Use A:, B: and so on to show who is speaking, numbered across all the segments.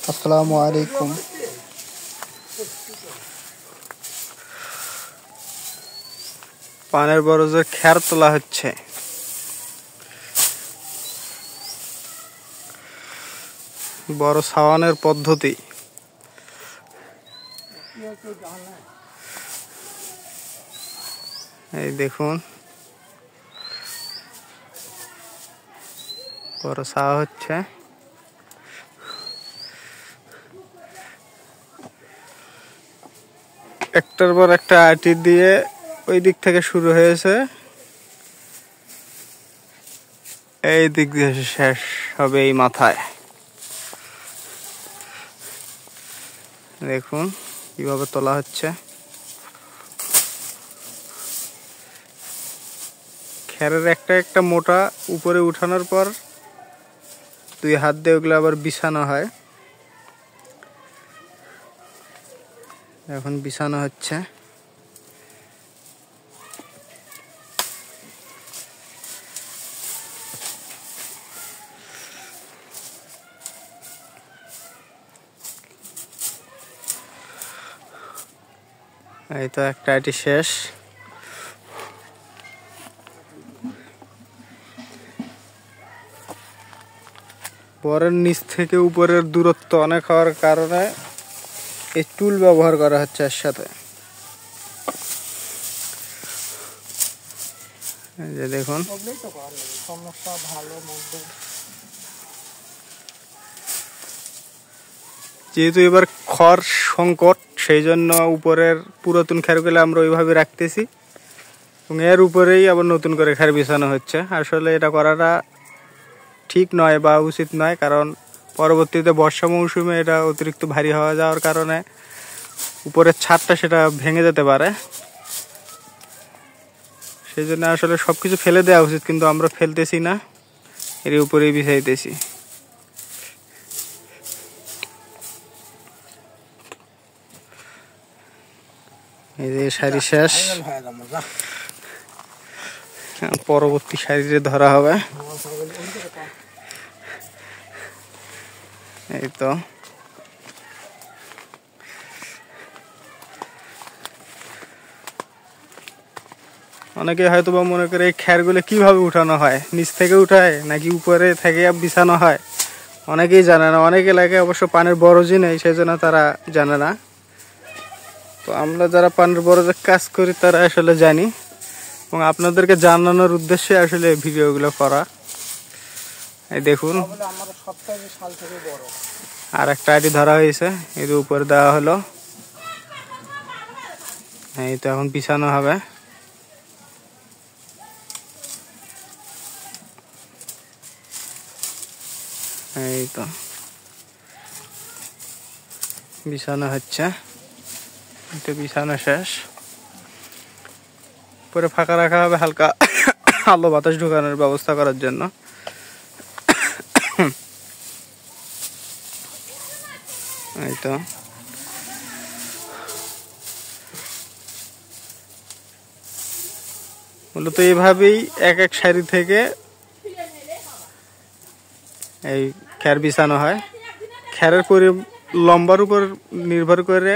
A: আসসালামু আলাইকুম।
B: পানের বরজের খ্যার তোলা হচ্ছে। বড় ছাওয়ানের পদ্ধতি। এই দেখুন, বড় ছাওয়া হচ্ছে। একটার পর একটা আটি দিয়ে ওই দিক থেকে শুরু হয়েছে, এই দিক দিয়ে শেষ হবে এই মাথায়। দেখুন কিভাবে তোলা হচ্ছে। খ্যারের একটা একটা মোটা উপরে উঠানোর পর 2 হাত দিয়ে ওগুলো আবার বিছানো হয়। এখন বিছানো হচ্ছে। এই তো একটা আটি শেষ। বরের নিচ থেকে উপরের দূরত্ব অনেক হওয়ার কারণে এই টুল ব্যবহার করা হচ্ছে এর সাথে। এই যে দেখুন, যেহেতু এবার খড় সংকট, সেই জন্য উপরের পুরাতন খ্যারগুলো আমরা ওইভাবে রাখতেছি এবং এর উপরেই আবার নতুন করে খ্যার বিছানো হচ্ছে। আসলে এটা করাটা ঠিক নয় বা উচিত নয়, কারণ পরবর্তীতে বর্ষা মৌসুমে এটা অতিরিক্ত ভারী হওয়া যাওয়ার কারণে উপরের ছাদটা সেটা ভেঙে যেতে পারে। সেই জন্য আসলে সবকিছু ফেলে দেওয়া উচিত, কিন্তু আমরা ফেলতেছি না, এর উপরেই বিছাইতেছি। এই যে শাড়ি শেষ, পরবর্তী শাড়িতে ধরা হবে। এই তো অনেকে হয়তো বা মনে করে এই খ্যারগুলো কিভাবে উঠানো হয়, নিচ থেকে উঠায় নাকি উপরে থেকে বিছানো হয়, অনেকেই জানে না। অনেক এলাকায় অবশ্য পানের বরজই নেই, সেই জন্য তারা জানে না। তো আমরা যারা পানের বরজের কাজ করি তারা আসলে জানি, এবং আপনাদেরকে জানানোর উদ্দেশ্যে আসলে ভিডিওগুলো করা। এই দেখুন, আর একটা আটি ধরা হয়েছে, এর উপরে দেওয়া হলো। এই তো এখন বিছানো হবে। এই তো বিছানো হচ্ছে, এটা বিছানো শেষ। পরে ফাঁকা রাখা হবে হালকা আলো বাতাস ঢোকানোর ব্যবস্থা করার জন্য। এই তো মূলত এইভাবেই এক এক সারি থেকে এই খ্যার বিছানো হয়। খ্যারের লম্বার উপর নির্ভর করে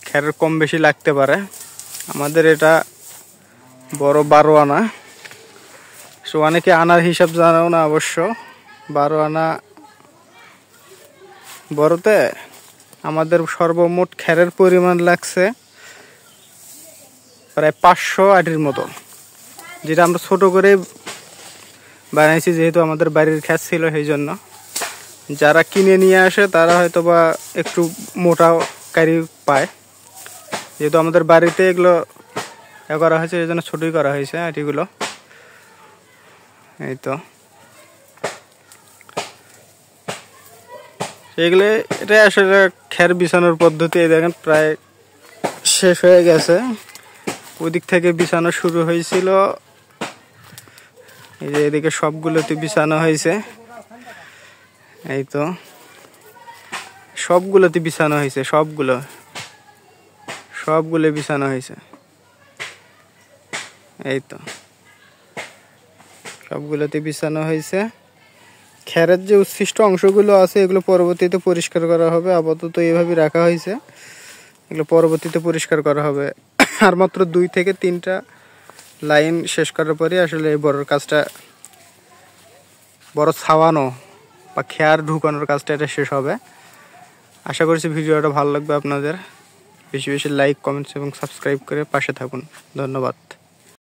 B: খ্যারের কম বেশি লাগতে পারে। আমাদের এটা বড় 12 আনা, সো অনেকে আনার হিসাব জানাও না অবশ্য। 12 আনা বড়তে আমাদের সর্বমোট খ্যারের পরিমাণ লাগছে প্রায় 500 আটির মতো, যেটা আমরা ছোট করে বানাইছি, যেহেতু আমাদের বাড়ির খ্যার ছিল। সেই জন্য যারা কিনে নিয়ে আসে তারা হয়তো বা একটু মোটা কারি পায়, যেহেতু আমাদের বাড়িতে এগুলো করা হয়েছে, এই জন্য ছোটই করা হয়েছে আটিগুলো। এই তো এগুলো, এটাই আসলে খ্যার বিছানোর পদ্ধতি। এই দেখেন প্রায় শেষ হয়ে গেছে। ওদিক থেকে বিছানো শুরু হয়েছিল, এই যে এদিকে সবগুলোতে বিছানো হয়েছে। এই তো সবগুলোতে বিছানো হয়েছে, সবগুলো বিছানো হয়েছে। এই তো সবগুলোতে বিছানো হয়েছে। খ্যারের যে উচ্ছিষ্ট অংশগুলো আছে এগুলো পরবর্তীতে পরিষ্কার করা হবে। আপাতত এইভাবে রাখা হয়েছে, এগুলো পরবর্তীতে পরিষ্কার করা হবে। আর মাত্র 2 থেকে 3টা লাইন শেষ করার পরে আসলে এই বড় কাজটা, বড় ছাওয়ানো বা খেয়ার ঢুকানোর কাজটা এটা শেষ হবে। আশা করছি ভিডিওটা ভালো লাগবে আপনাদের। বেশি বেশি লাইক, কমেন্টস এবং সাবস্ক্রাইব করে পাশে থাকুন। ধন্যবাদ।